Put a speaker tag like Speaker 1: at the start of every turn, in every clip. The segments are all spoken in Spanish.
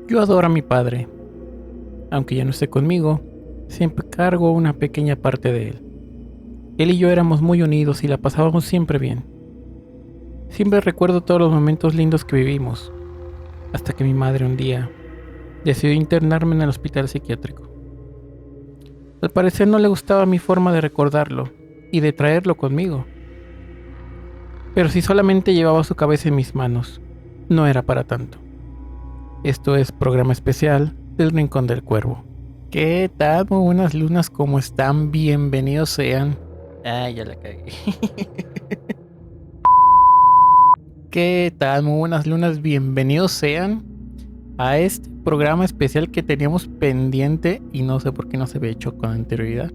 Speaker 1: Yo adoro a mi padre. Aunque ya no esté conmigo, siempre cargo una pequeña parte de él. Él y yo éramos muy unidos y la pasábamos siempre bien. Siempre recuerdo todos los momentos lindos que vivimos, hasta que mi madre un día decidió internarme en el hospital psiquiátrico. Al parecer no le gustaba mi forma de recordarlo y de traerlo conmigo. Pero si solamente llevaba su cabeza en mis manos, no era para tanto. Esto es programa especial del Rincón del Cuervo. ¿Qué tal? Muy buenas lunas, ¿cómo están? Bienvenidos sean. Ya la cagué. ¿Qué tal? Muy buenas lunas, bienvenidos sean a este programa especial que teníamos pendiente y no sé por qué no se había hecho con anterioridad.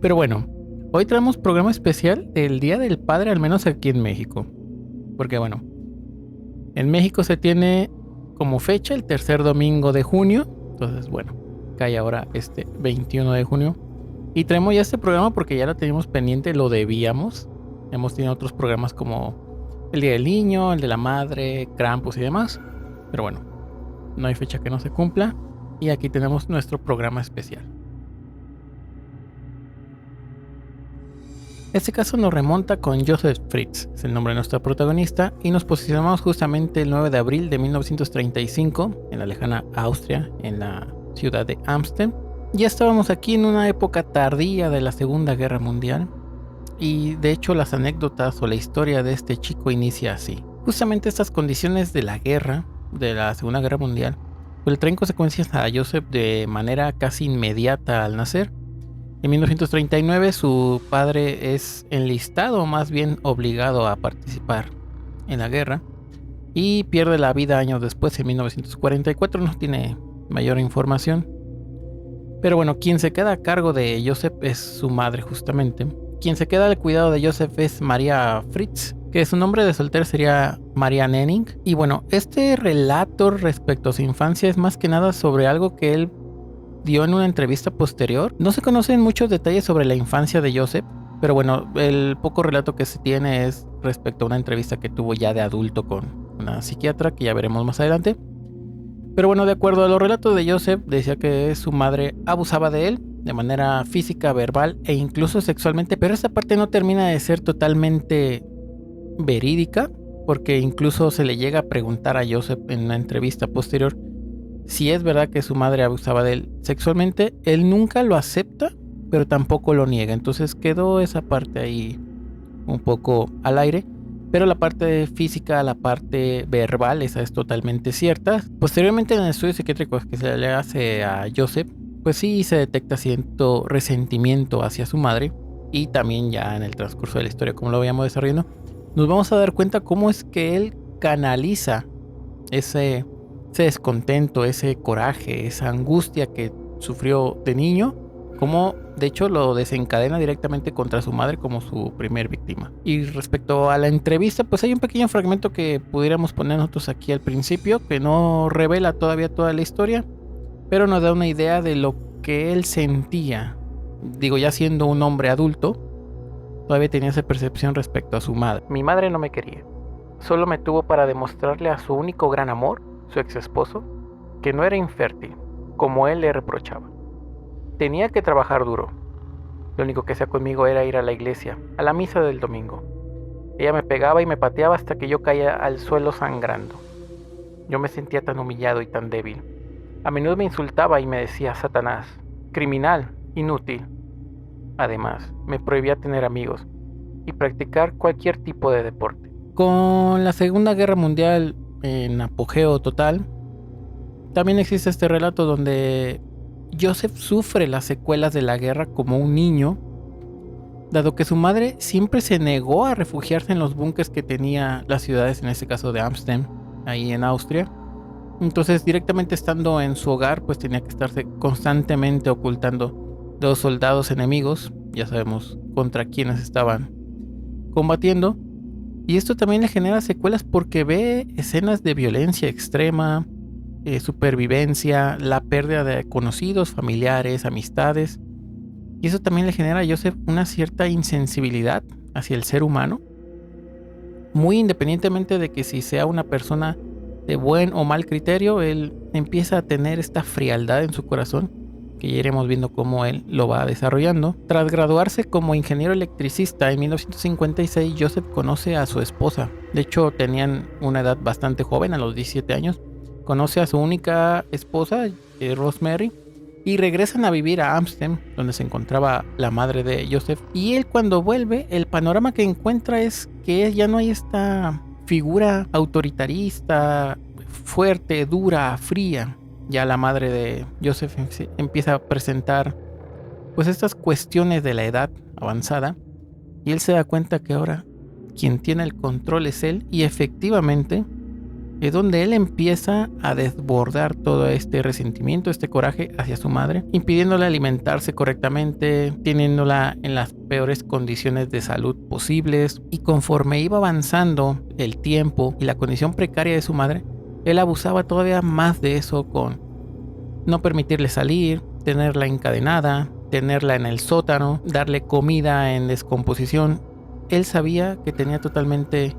Speaker 1: Pero bueno, hoy traemos programa especial del Día del Padre, al menos aquí en México. Porque bueno, en México se tiene como fecha el tercer domingo de junio. Entonces bueno, cae ahora este 21 de junio. Y traemos ya este programa porque ya lo teníamos pendiente, lo debíamos. Hemos tenido otros programas como el Día del Niño, el de la Madre, Krampus y demás. Pero bueno, no hay fecha que no se cumpla. Y aquí tenemos nuestro programa especial. Este caso nos remonta con Joseph Fritz, es el nombre de nuestra protagonista, y nos posicionamos justamente el 9 de abril de 1935 en la lejana Austria, en la ciudad de Amstetten. Ya estábamos aquí en una época tardía de la Segunda Guerra Mundial, y de hecho las anécdotas o la historia de este chico inicia así. Justamente estas condiciones de la guerra, de la Segunda Guerra Mundial, pues le traen consecuencias a Joseph de manera casi inmediata al nacer. En 1939 su padre es enlistado, o más bien obligado a participar en la guerra, y pierde la vida años después, en 1944, no tiene mayor información. Pero bueno, quien se queda a cargo de Joseph es su madre justamente. Quien se queda al cuidado de Joseph es María Fritz, que su nombre de soltera sería María Nenning. Y bueno, este relato respecto a su infancia es más que nada sobre algo que él dio en una entrevista posterior. No se conocen muchos detalles sobre la infancia de Joseph, pero bueno, el poco relato que se tiene es respecto a una entrevista que tuvo ya de adulto con una psiquiatra, que ya veremos más adelante. Pero bueno, de acuerdo a los relatos de Joseph, decía que su madre abusaba de él de manera física, verbal e incluso sexualmente, pero esta parte no termina de ser totalmente verídica, porque incluso se le llega a preguntar a Joseph en una entrevista posterior si es verdad que su madre abusaba de él sexualmente. Él nunca lo acepta, pero tampoco lo niega. Entonces quedó esa parte ahí un poco al aire. Pero la parte física, la parte verbal, esa es totalmente cierta. Posteriormente en el estudio psiquiátrico que se le hace a Joseph, pues sí se detecta cierto resentimiento hacia su madre. Y también ya en el transcurso de la historia, como lo vayamos desarrollando, nos vamos a dar cuenta cómo es que él canaliza ese descontento, ese coraje, esa angustia que sufrió de niño, como de hecho lo desencadena directamente contra su madre como su primer víctima. Y respecto a la entrevista, pues hay un pequeño fragmento que pudiéramos poner nosotros aquí al principio, que no revela todavía toda la historia, pero nos da una idea de lo que él sentía. Digo, ya siendo un hombre adulto, todavía tenía esa percepción respecto a su madre. Mi madre no me quería, solo me tuvo para demostrarle a su único gran amor, su ex esposo, que no era infértil, como él le reprochaba. Tenía que trabajar duro. Lo único que hacía conmigo era ir a la iglesia, a la misa del domingo. Ella me pegaba y me pateaba hasta que yo caía al suelo sangrando. Yo me sentía tan humillado y tan débil. A menudo me insultaba y me decía Satanás, criminal, inútil. Además, me prohibía tener amigos y practicar cualquier tipo de deporte. Con la Segunda Guerra Mundial en apogeo total, también existe este relato donde Joseph sufre las secuelas de la guerra como un niño, dado que su madre siempre se negó a refugiarse en los búnkers que tenía las ciudades, en este caso de Amstetten, ahí en Austria. Entonces, directamente estando en su hogar, pues tenía que estarse constantemente ocultando de los soldados enemigos, ya sabemos contra quienes estaban combatiendo. Y esto también le genera secuelas porque ve escenas de violencia extrema, supervivencia, la pérdida de conocidos, familiares, amistades. Y eso también le genera a Joseph una cierta insensibilidad hacia el ser humano, muy independientemente de que si sea una persona de buen o mal criterio, él empieza a tener esta frialdad en su corazón, que ya iremos viendo cómo él lo va desarrollando. Tras graduarse como ingeniero electricista en 1956, Joseph conoce a su esposa. De hecho, tenían una edad bastante joven, a los 17 años. Conoce a su única esposa, Rosemary, y regresan a vivir a Amsterdam, donde se encontraba la madre de Joseph. Y él, cuando vuelve, el panorama que encuentra es que ya no hay esta figura autoritarista, fuerte, dura, fría. Ya la madre de Joseph empieza a presentar pues estas cuestiones de la edad avanzada, y él se da cuenta que ahora quien tiene el control es él, y efectivamente es donde él empieza a desbordar todo este resentimiento, este coraje hacia su madre, impidiéndole alimentarse correctamente, teniéndola en las peores condiciones de salud posibles. Y conforme iba avanzando el tiempo y la condición precaria de su madre, él abusaba todavía más de eso, con no permitirle salir, tenerla encadenada, tenerla en el sótano, darle comida en descomposición. Él sabía que tenía totalmente...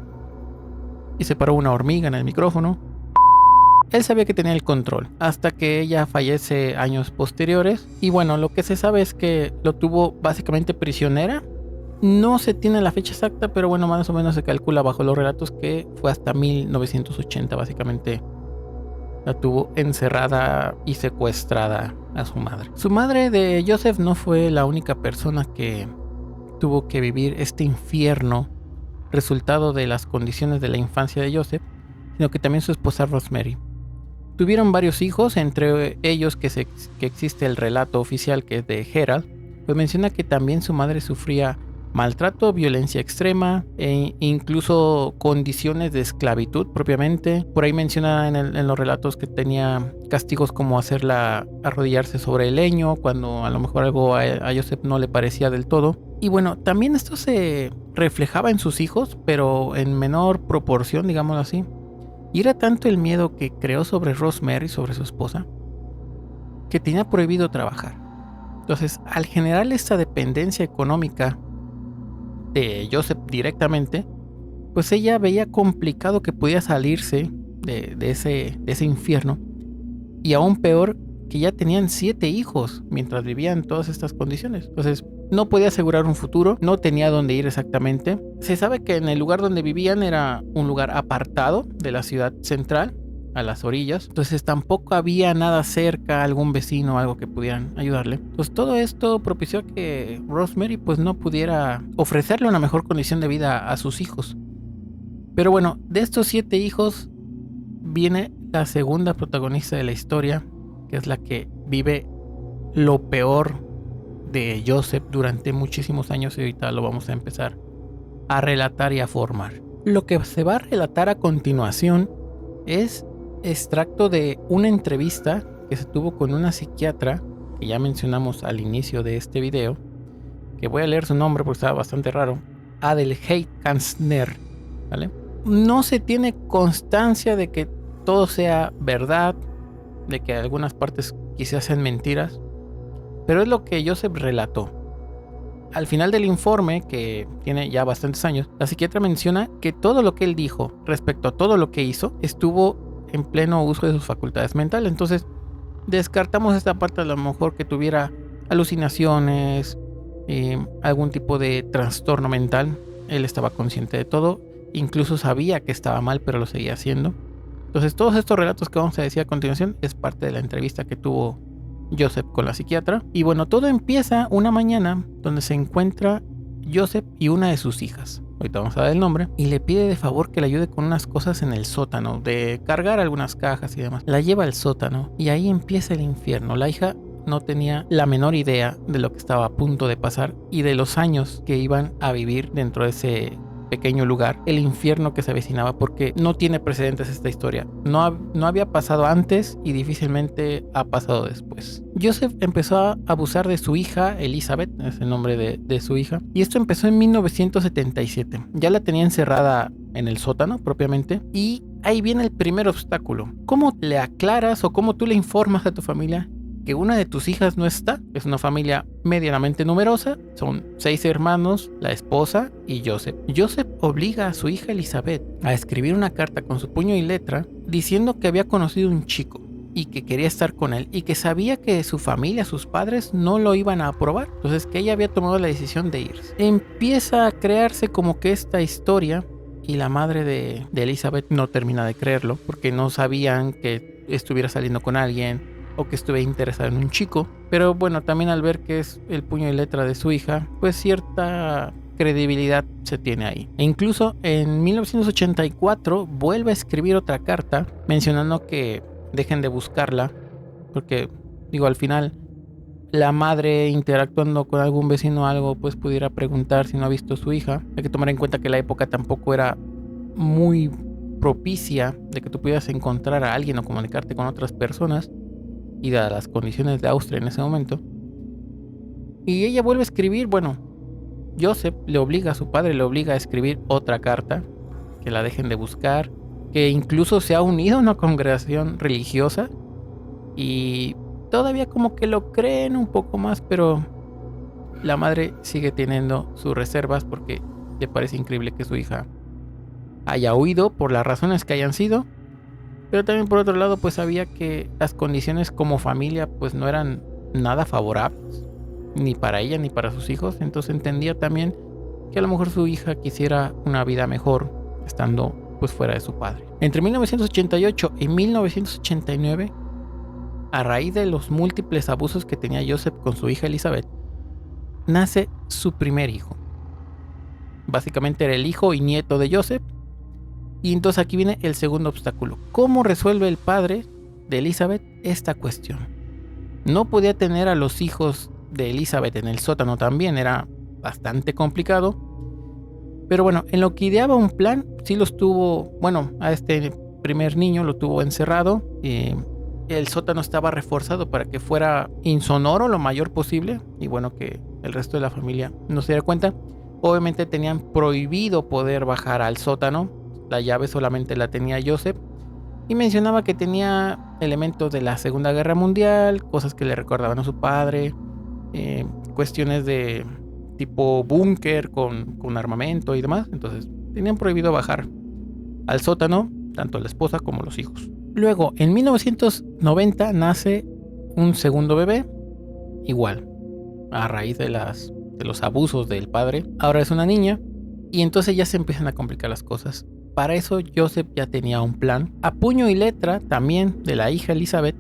Speaker 1: Y se paró una hormiga en el micrófono. Él sabía que tenía el control, hasta que ella fallece años posteriores. Y bueno, lo que se sabe es que lo tuvo básicamente prisionera. No se tiene la fecha exacta, pero bueno, más o menos se calcula bajo los relatos que fue hasta 1980 básicamente. La tuvo encerrada y secuestrada a su madre. Su madre de Joseph no fue la única persona que tuvo que vivir este infierno resultado de las condiciones de la infancia de Joseph, sino que también su esposa Rosemary. Tuvieron varios hijos, entre ellos que existe el relato oficial, que es de Gerald, pues menciona que también su madre sufría maltrato, violencia extrema e incluso condiciones de esclavitud propiamente. Por ahí menciona en los relatos que tenía castigos como hacerla arrodillarse sobre el leño cuando a lo mejor algo a Joseph no le parecía del todo. Y bueno, también esto se reflejaba en sus hijos, pero en menor proporción, digámoslo así. Y era tanto el miedo que creó sobre Rosemary, sobre su esposa, que tenía prohibido trabajar. Entonces, al generar esta dependencia económica de Joseph directamente, pues ella veía complicado que podía salirse de ese infierno. Y aún peor, que ya tenían 7 hijos mientras vivían todas estas condiciones. Entonces no podía asegurar un futuro, no tenía dónde ir exactamente. Se sabe que en el lugar donde vivían era un lugar apartado de la ciudad central, a las orillas. Entonces tampoco había nada cerca, algún vecino o algo que pudieran ayudarle. Pues todo esto propició que Rosemary pues no pudiera ofrecerle una mejor condición de vida a sus hijos. Pero bueno, de estos 7 hijos viene la segunda protagonista de la historia, que es la que vive lo peor de Joseph durante muchísimos años, y ahorita lo vamos a empezar a relatar y a formar. Lo que se va a relatar a continuación es extracto de una entrevista que se tuvo con una psiquiatra que ya mencionamos al inicio de este video, que voy a leer su nombre porque está bastante raro, Adelheid Kanzner, ¿vale? No se tiene constancia de que todo sea verdad, de que algunas partes quizás sean mentiras, pero es lo que Joseph relató. Al final del informe, que tiene ya bastantes años, la psiquiatra menciona que todo lo que él dijo respecto a todo lo que hizo estuvo en pleno uso de sus facultades mentales. Entonces descartamos esta parte, a lo mejor que tuviera alucinaciones, algún tipo de trastorno mental. Él estaba consciente de todo, incluso sabía que estaba mal, pero lo seguía haciendo. Entonces todos estos relatos que vamos a decir a continuación es parte de la entrevista que tuvo Joseph con la psiquiatra. Y bueno, todo empieza una mañana donde se encuentra Joseph y una de sus hijas, ahorita vamos a dar el nombre, y le pide de favor que le ayude con unas cosas en el sótano, de cargar algunas cajas y demás. La lleva al sótano y ahí empieza el infierno. La hija no tenía la menor idea de lo que estaba a punto de pasar y de los años que iban a vivir dentro de ese pequeño lugar, el infierno que se avecinaba, porque no tiene precedentes esta historia. No había pasado antes y difícilmente ha pasado después. Joseph empezó a abusar de su hija, Elizabeth, es el nombre de su hija, y esto empezó en 1977. Ya la tenía encerrada en el sótano propiamente, y ahí viene el primer obstáculo. ¿Cómo le aclaras o cómo tú le informas a tu familia que una de tus hijas no está. Es una familia medianamente numerosa, son 6 hermanos, la esposa y Joseph. Joseph obliga a su hija Elizabeth a escribir una carta con su puño y letra diciendo que había conocido un chico y que quería estar con él y que sabía que su familia, sus padres no lo iban a aprobar, entonces que ella había tomado la decisión de irse. Empieza a crearse como que esta historia y la madre de Elizabeth no termina de creerlo porque no sabían que estuviera saliendo con alguien o que estuviera interesada en un chico, pero bueno, también al ver que es el puño y letra de su hija, pues cierta credibilidad se tiene ahí. E incluso en 1984 vuelve a escribir otra carta mencionando que dejen de buscarla, porque digo, al final la madre interactuando con algún vecino o algo, pues pudiera preguntar si no ha visto a su hija. Hay que tomar en cuenta que la época tampoco era muy propicia de que tú pudieras encontrar a alguien o comunicarte con otras personas, y dadas las condiciones de Austria en ese momento. Y ella vuelve a escribir, bueno, Joseph le obliga a su padre, le obliga a escribir otra carta, que la dejen de buscar, que incluso se ha unido a una congregación religiosa y todavía como que lo creen un poco más, pero la madre sigue teniendo sus reservas porque le parece increíble que su hija haya huido por las razones que hayan sido, pero también por otro lado pues sabía que las condiciones como familia pues no eran nada favorables, ni para ella ni para sus hijos, entonces entendía también que a lo mejor su hija quisiera una vida mejor estando pues fuera de su padre. Entre 1988 y 1989, a raíz de los múltiples abusos que tenía Joseph con su hija Elizabeth, nace su primer hijo. Básicamente era el hijo y nieto de Joseph. Y entonces aquí viene el segundo obstáculo. ¿Cómo resuelve el padre de Elizabeth esta cuestión? No podía tener a los hijos de Elizabeth en el sótano también, era bastante complicado. Pero bueno, en lo que ideaba un plan, sí los tuvo, bueno, a este primer niño lo tuvo encerrado. El sótano estaba reforzado para que fuera insonoro lo mayor posible. Y bueno, que el resto de la familia no se diera cuenta. Obviamente tenían prohibido poder bajar al sótano. La llave solamente la tenía Joseph. Y mencionaba que tenía elementos de la Segunda Guerra Mundial, cosas que le recordaban a su padre, cuestiones de tipo búnker con armamento y demás. Entonces tenían prohibido bajar al sótano tanto la esposa como los hijos. Luego en 1990 nace un segundo bebé, igual a raíz de los abusos del padre. Ahora es una niña y entonces ya se empiezan a complicar las cosas. Para eso Joseph ya tenía un plan, a puño y letra también de la hija Elizabeth,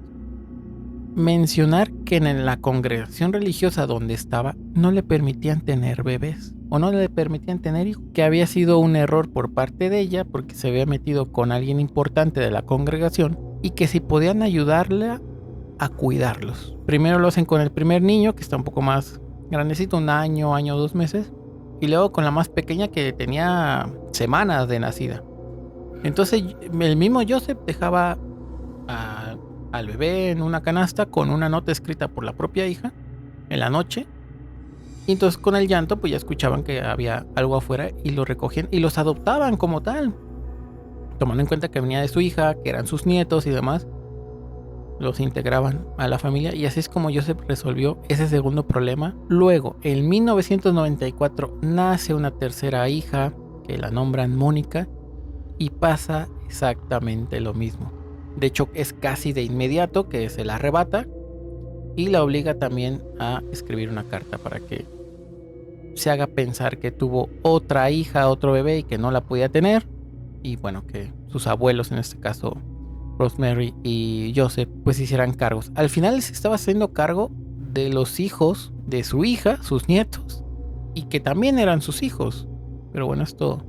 Speaker 1: mencionar que en la congregación religiosa donde estaba no le permitían tener bebés o no le permitían tener hijos, que había sido un error por parte de ella porque se había metido con alguien importante de la congregación y que si podían ayudarle a cuidarlos. Primero lo hacen con el primer niño, que está un poco más grandecito, un año, 2 meses, y luego con la más pequeña que tenía semanas de nacida. Entonces el mismo Joseph dejaba al bebé en una canasta con una nota escrita por la propia hija en la noche, y entonces con el llanto pues ya escuchaban que había algo afuera y lo recogían y los adoptaban como tal, tomando en cuenta que venía de su hija, que eran sus nietos y demás. Los integraban a la familia y así es como Joseph resolvió ese segundo problema. Luego, en 1994 nace una tercera hija que la nombran Mónica y pasa exactamente lo mismo. De hecho, es casi de inmediato que se la arrebata y la obliga también a escribir una carta para que se haga pensar que tuvo otra hija, otro bebé y que no la podía tener. Y bueno, que sus abuelos, en este caso Rosemary y Joseph, pues hicieran cargos. Al final se estaba haciendo cargo de los hijos de su hija, sus nietos, y que también eran sus hijos. Pero bueno, esto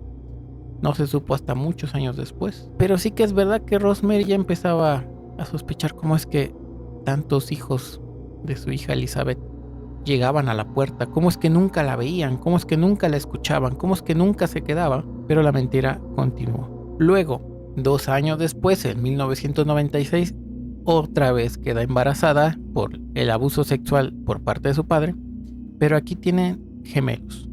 Speaker 1: no se supo hasta muchos años después. Pero sí que es verdad que Rosemary ya empezaba a sospechar cómo es que tantos hijos de su hija Elizabeth llegaban a la puerta, cómo es que nunca la veían, cómo es que nunca la escuchaban, cómo es que nunca se quedaba. Pero la mentira continuó. Luego, 2 años después, en 1996, otra vez queda embarazada por el abuso sexual por parte de su padre, pero aquí tienen gemelos.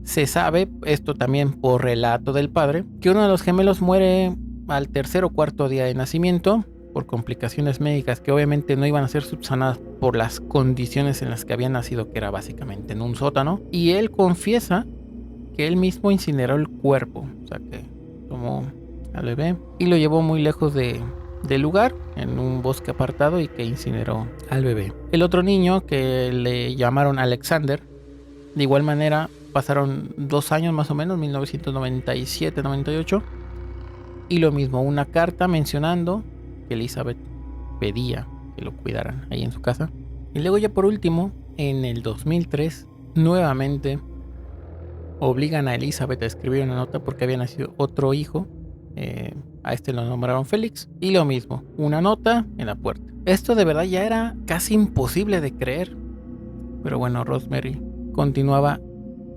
Speaker 1: Se sabe, esto también por relato del padre, que uno de los gemelos muere al 3.er o 4.er día de nacimiento por complicaciones médicas que obviamente no iban a ser subsanadas por las condiciones en las que había nacido, que era básicamente en un sótano. Y él confiesa que él mismo incineró el cuerpo, o sea que tomó al bebé y lo llevó muy lejos del lugar, en un bosque apartado, y que incineró al bebé. El otro niño, que le llamaron Alexander, de igual manera pasaron 2 años más o menos, 1997-98, y lo mismo, una carta mencionando que Elizabeth pedía que lo cuidaran ahí en su casa. Y luego ya por último, en el 2003, nuevamente obligan a Elizabeth a escribir una nota porque había nacido otro hijo. A este lo nombraron Félix. Y lo mismo, una nota en la puerta. Esto de verdad ya era casi imposible de creer. Pero bueno, Rosemary continuaba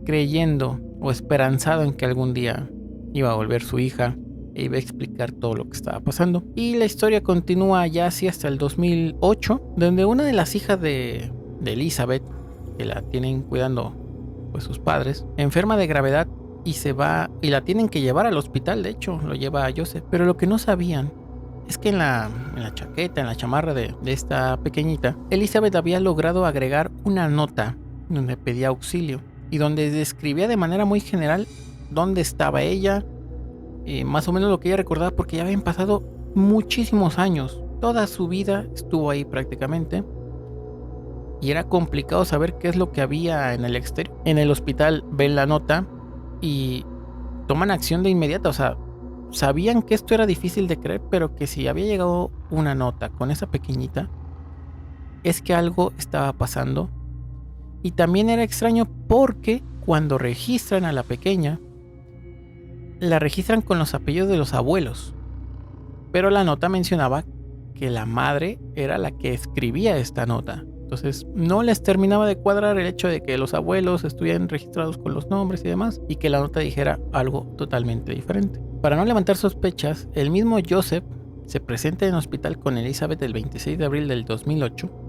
Speaker 1: creyendo o esperanzado en que algún día iba a volver su hija e iba a explicar todo lo que estaba pasando. Y la historia continúa ya así hasta el 2008, donde una de las hijas de Elizabeth, que la tienen cuidando pues sus padres, enferma de gravedad y se va, y la tienen que llevar al hospital. De hecho lo lleva a Joseph, pero lo que no sabían es que en la chaqueta, en la chamarra de esta pequeñita, Elizabeth había logrado agregar una nota donde pedía auxilio y donde describía de manera muy general dónde estaba ella, más o menos lo que ella recordaba, porque ya habían pasado muchísimos años, toda su vida estuvo ahí prácticamente, y era complicado saber qué es lo que había en el exterior. En el hospital ven la nota y toman acción de inmediato, o sea, sabían que esto era difícil de creer, pero que si había llegado una nota con esa pequeñita, es que algo estaba pasando. Y también era extraño porque cuando registran a la pequeña, la registran con los apellidos de los abuelos, pero la nota mencionaba que la madre era la que escribía esta nota. Entonces no les terminaba de cuadrar el hecho de que los abuelos estuvieran registrados con los nombres y demás, y que la nota dijera algo totalmente diferente. Para no levantar sospechas, el mismo Joseph se presenta en el hospital con Elizabeth el 26 de abril del 2008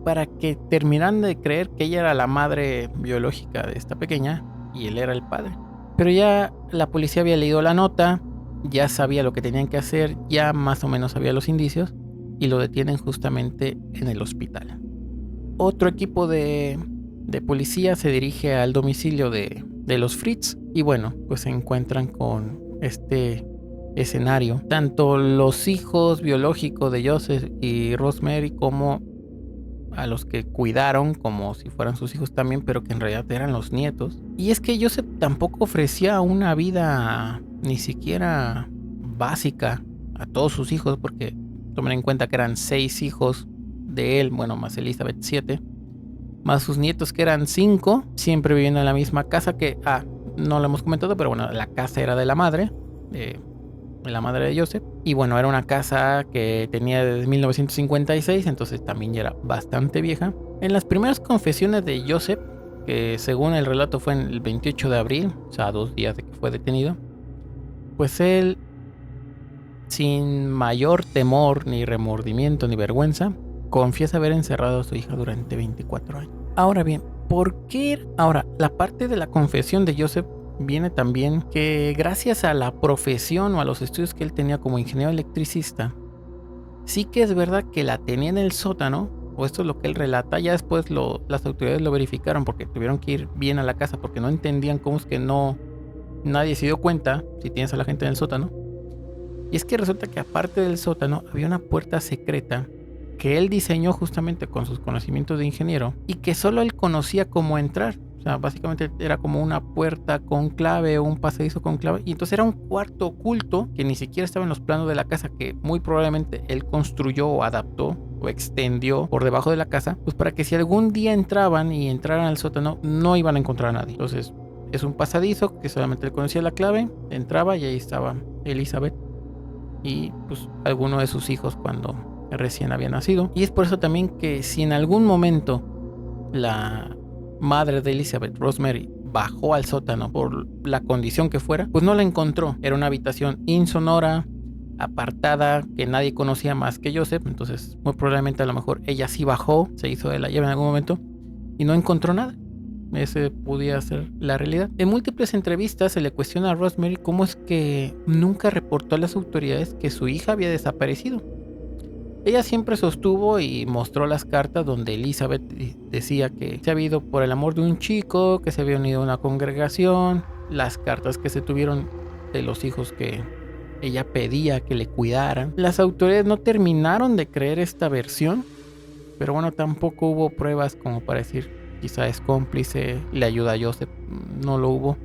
Speaker 1: para que terminaran de creer que ella era la madre biológica de esta pequeña y él era el padre. Pero ya la policía había leído la nota, ya sabía lo que tenían que hacer, ya más o menos sabía los indicios, y lo detienen justamente en el hospital. Otro equipo de policía se dirige al domicilio de los Fritz y bueno, pues se encuentran con este escenario. Tanto los hijos biológicos de Joseph y Rosemary como a los que cuidaron como si fueran sus hijos también, pero que en realidad eran los nietos. Y es que Joseph tampoco ofrecía una vida ni siquiera básica a todos sus hijos, porque tomen en cuenta que eran 6 hijos de él, bueno, más Elizabeth 7, más sus nietos que eran 5, siempre viviendo en la misma casa que, no lo hemos comentado, pero bueno, la casa era de la madre, de la madre de Joseph, y bueno, era una casa que tenía desde 1956, entonces también ya era bastante vieja. En las primeras confesiones de Joseph, que según el relato fue en el 28 de abril, o sea, 2 días de que fue detenido, pues él, sin mayor temor, ni remordimiento, ni vergüenza, confiesa haber encerrado a su hija durante 24 años. Ahora bien, ¿por qué? Ahora, la parte de la confesión de Joseph viene también que gracias a la profesión o a los estudios que él tenía como ingeniero electricista, sí que es verdad que la tenía en el sótano, o esto es lo que él relata. Ya después las autoridades lo verificaron porque tuvieron que ir bien a la casa porque no entendían cómo es que nadie se dio cuenta si tienes a la gente en el sótano. Y es que resulta que aparte del sótano había una puerta secreta que él diseñó justamente con sus conocimientos de ingeniero y que solo él conocía cómo entrar. O sea, básicamente era como una puerta con clave o un pasadizo con clave. Y entonces era un cuarto oculto que ni siquiera estaba en los planos de la casa, que muy probablemente él construyó o adaptó o extendió por debajo de la casa, pues para que si algún día entraran al sótano no iban a encontrar a nadie. Entonces es un pasadizo que solamente él conocía la clave, entraba y ahí estaba Elizabeth y pues alguno de sus hijos cuando recién había nacido. Y es por eso también que si en algún momento la madre de Elizabeth, Rosemary, bajó al sótano por la condición que fuera, pues no la encontró. Era una habitación insonora, apartada, que nadie conocía más que Joseph. Entonces muy probablemente a lo mejor ella sí bajó, se hizo de la llave en algún momento y no encontró nada. ese podía ser la realidad. En múltiples entrevistas se le cuestiona a Rosemary cómo es que nunca reportó a las autoridades que su hija había desaparecido. Ella siempre sostuvo y mostró las cartas donde Elizabeth decía que se había ido por el amor de un chico, que se había unido a una congregación, las cartas que se tuvieron de los hijos que ella pedía que le cuidaran. Las autoridades no terminaron de creer esta versión, pero bueno, tampoco hubo pruebas como para decir quizá es cómplice, le ayuda a Joseph, no lo hubo.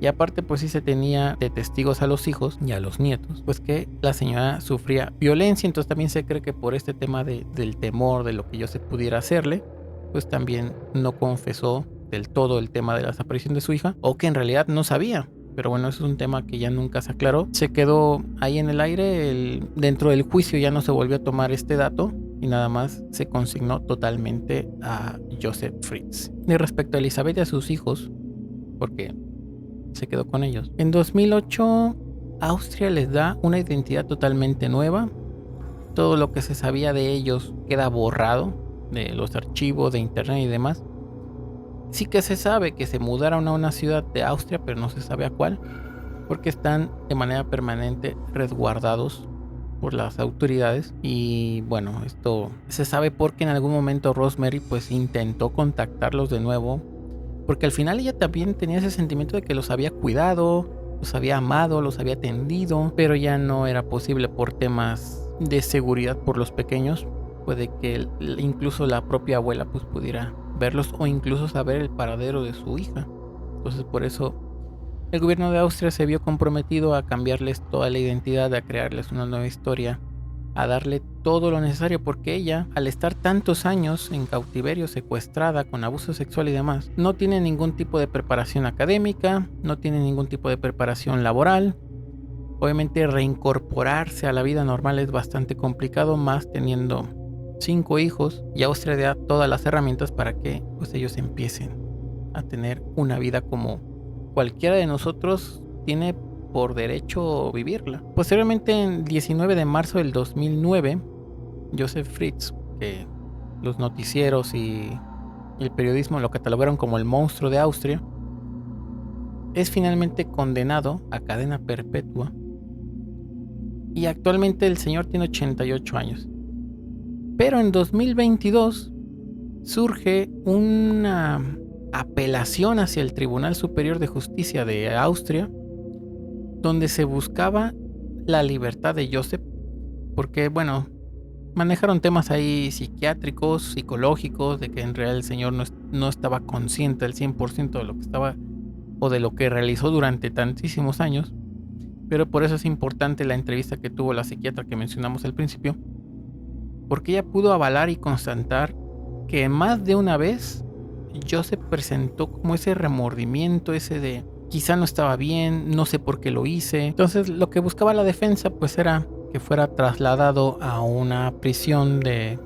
Speaker 1: Y aparte pues sí se tenía de testigos a los hijos y a los nietos, pues que la señora sufría violencia, entonces también se cree que por este tema del temor de lo que Joseph pudiera hacerle, pues también no confesó del todo el tema de la desaparición de su hija, o que en realidad no sabía. Pero bueno, eso es un tema que ya nunca se aclaró. Se quedó ahí en el aire, dentro del juicio ya no se volvió a tomar este dato y nada más se consignó totalmente a Joseph Fritz. Y respecto a Elizabeth y a sus hijos, porque se quedó con ellos. En 2008, Austria les da una identidad totalmente nueva. Todo lo que se sabía de ellos queda borrado de los archivos de internet y demás. Sí que se sabe que se mudaron a una ciudad de Austria, pero no se sabe a cuál, porque están de manera permanente resguardados por las autoridades. Y bueno, esto se sabe porque en algún momento Rosemary pues intentó contactarlos de nuevo, porque al final ella también tenía ese sentimiento de que los había cuidado, los había amado, los había atendido, pero ya no era posible por temas de seguridad por los pequeños. Puede que incluso la propia abuela pues pudiera verlos o incluso saber el paradero de su hija. Entonces por eso el gobierno de Austria se vio comprometido a cambiarles toda la identidad, a crearles una nueva historia, a darle todo lo necesario, porque ella, al estar tantos años en cautiverio, secuestrada, con abuso sexual y demás, no tiene ningún tipo de preparación académica, no tiene ningún tipo de preparación laboral. Obviamente reincorporarse a la vida normal es bastante complicado, más teniendo 5 hijos, y Austria da todas las herramientas para que pues ellos empiecen a tener una vida como cualquiera de nosotros tiene por derecho vivirla. Posteriormente, en 19 de marzo del 2009, Joseph Fritz, que los noticieros y el periodismo lo catalogaron como el monstruo de Austria, es finalmente condenado a cadena perpetua y actualmente el señor tiene 88 años. Pero en 2022 surge una apelación hacia el Tribunal Superior de Justicia de Austria, donde se buscaba la libertad de Joseph, porque bueno, manejaron temas ahí psiquiátricos, psicológicos, de que en realidad el señor no estaba consciente al 100% de lo que estaba o de lo que realizó durante tantísimos años. Pero por eso es importante la entrevista que tuvo la psiquiatra que mencionamos al principio, porque ella pudo avalar y constatar que más de una vez Joseph presentó como ese remordimiento, ese de quizá no estaba bien, no sé por qué lo hice. Entonces lo que buscaba la defensa pues era que fuera trasladado a una prisión de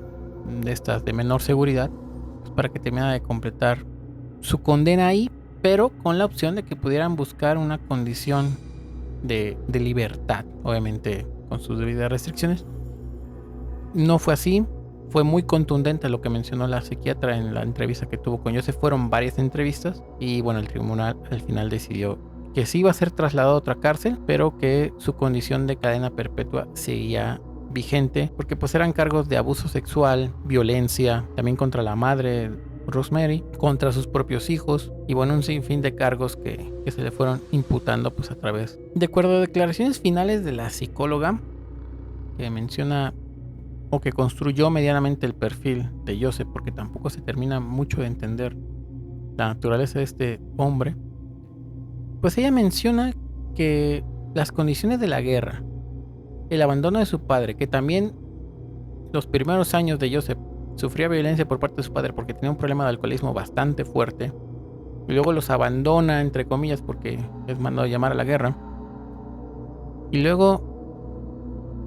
Speaker 1: estas de menor seguridad, pues, para que terminara de completar su condena ahí, pero con la opción de que pudieran buscar una condición de libertad, obviamente con sus debidas restricciones. No fue así. Fue muy contundente lo que mencionó la psiquiatra en la entrevista que tuvo con Joseph. Fueron varias entrevistas y bueno, el tribunal al final decidió que sí iba a ser trasladado a otra cárcel, pero que su condición de cadena perpetua seguía vigente, porque pues eran cargos de abuso sexual, violencia, también contra la madre Rosemary, contra sus propios hijos y bueno, un sinfín de cargos que se le fueron imputando pues a través. De acuerdo a declaraciones finales de la psicóloga que menciona o que construyó medianamente el perfil de Joseph, porque tampoco se termina mucho de entender la naturaleza de este hombre, pues ella menciona que las condiciones de la guerra, el abandono de su padre, que también los primeros años de Joseph sufría violencia por parte de su padre porque tenía un problema de alcoholismo bastante fuerte, y luego los abandona, entre comillas, porque es mandado a llamar a la guerra, y luego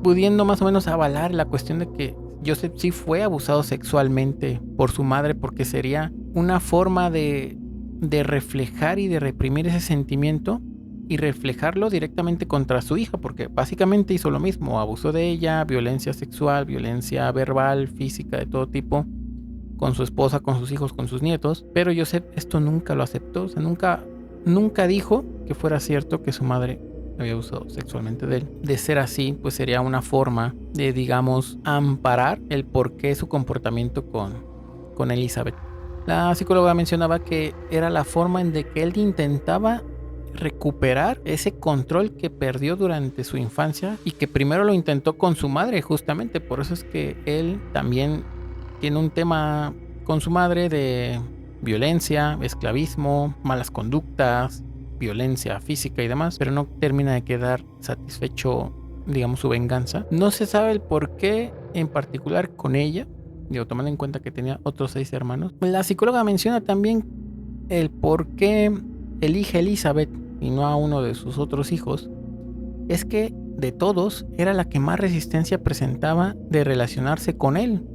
Speaker 1: pudiendo más o menos avalar la cuestión de que Joseph sí fue abusado sexualmente por su madre, porque sería una forma de reflejar y de reprimir ese sentimiento y reflejarlo directamente contra su hija, porque básicamente hizo lo mismo, abusó de ella, violencia sexual, violencia verbal, física, de todo tipo, con su esposa, con sus hijos, con sus nietos, pero Joseph esto nunca lo aceptó, o sea, nunca dijo que fuera cierto que su madre había abusado sexualmente de él. De ser así, pues sería una forma de, digamos, amparar el por qué su comportamiento con Elizabeth. La psicóloga mencionaba que era la forma en de que él intentaba recuperar ese control que perdió durante su infancia y que primero lo intentó con su madre, justamente. Por eso es que él también tiene un tema con su madre de violencia, esclavismo, malas conductas, violencia física y demás, pero no termina de quedar satisfecho, digamos, su venganza. No se sabe el por qué en particular con ella, digo, tomando en cuenta que tenía otros 6 hermanos. La psicóloga menciona también el por qué elige a Elizabeth y no a uno de sus otros hijos. Es que de todos era la que más resistencia presentaba de relacionarse con él.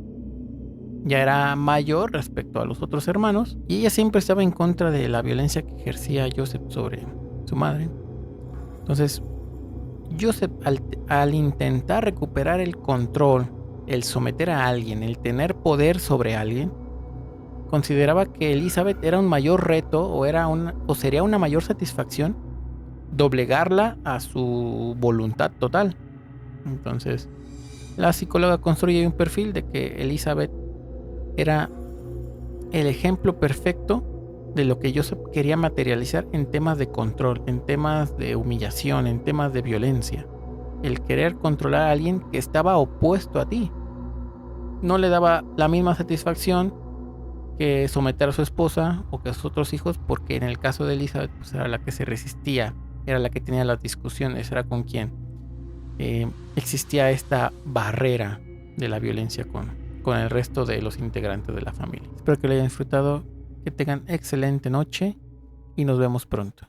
Speaker 1: Ya era mayor respecto a los otros hermanos y ella siempre estaba en contra de la violencia que ejercía Joseph sobre su madre. Entonces, Joseph, al intentar recuperar el control, el someter a alguien, el tener poder sobre alguien, consideraba que Elizabeth era un mayor reto o sería una mayor satisfacción doblegarla a su voluntad total. Entonces, la psicóloga construye un perfil de que Elizabeth era el ejemplo perfecto de lo que Joseph quería materializar en temas de control, en temas de humillación, en temas de violencia. El querer controlar a alguien que estaba opuesto a ti. No le daba la misma satisfacción que someter a su esposa o que a sus otros hijos, porque en el caso de Elizabeth pues era la que se resistía, era la que tenía las discusiones, era con quien existía esta barrera de la violencia con el resto de los integrantes de la familia. Espero que lo hayan disfrutado, que tengan excelente noche y nos vemos pronto.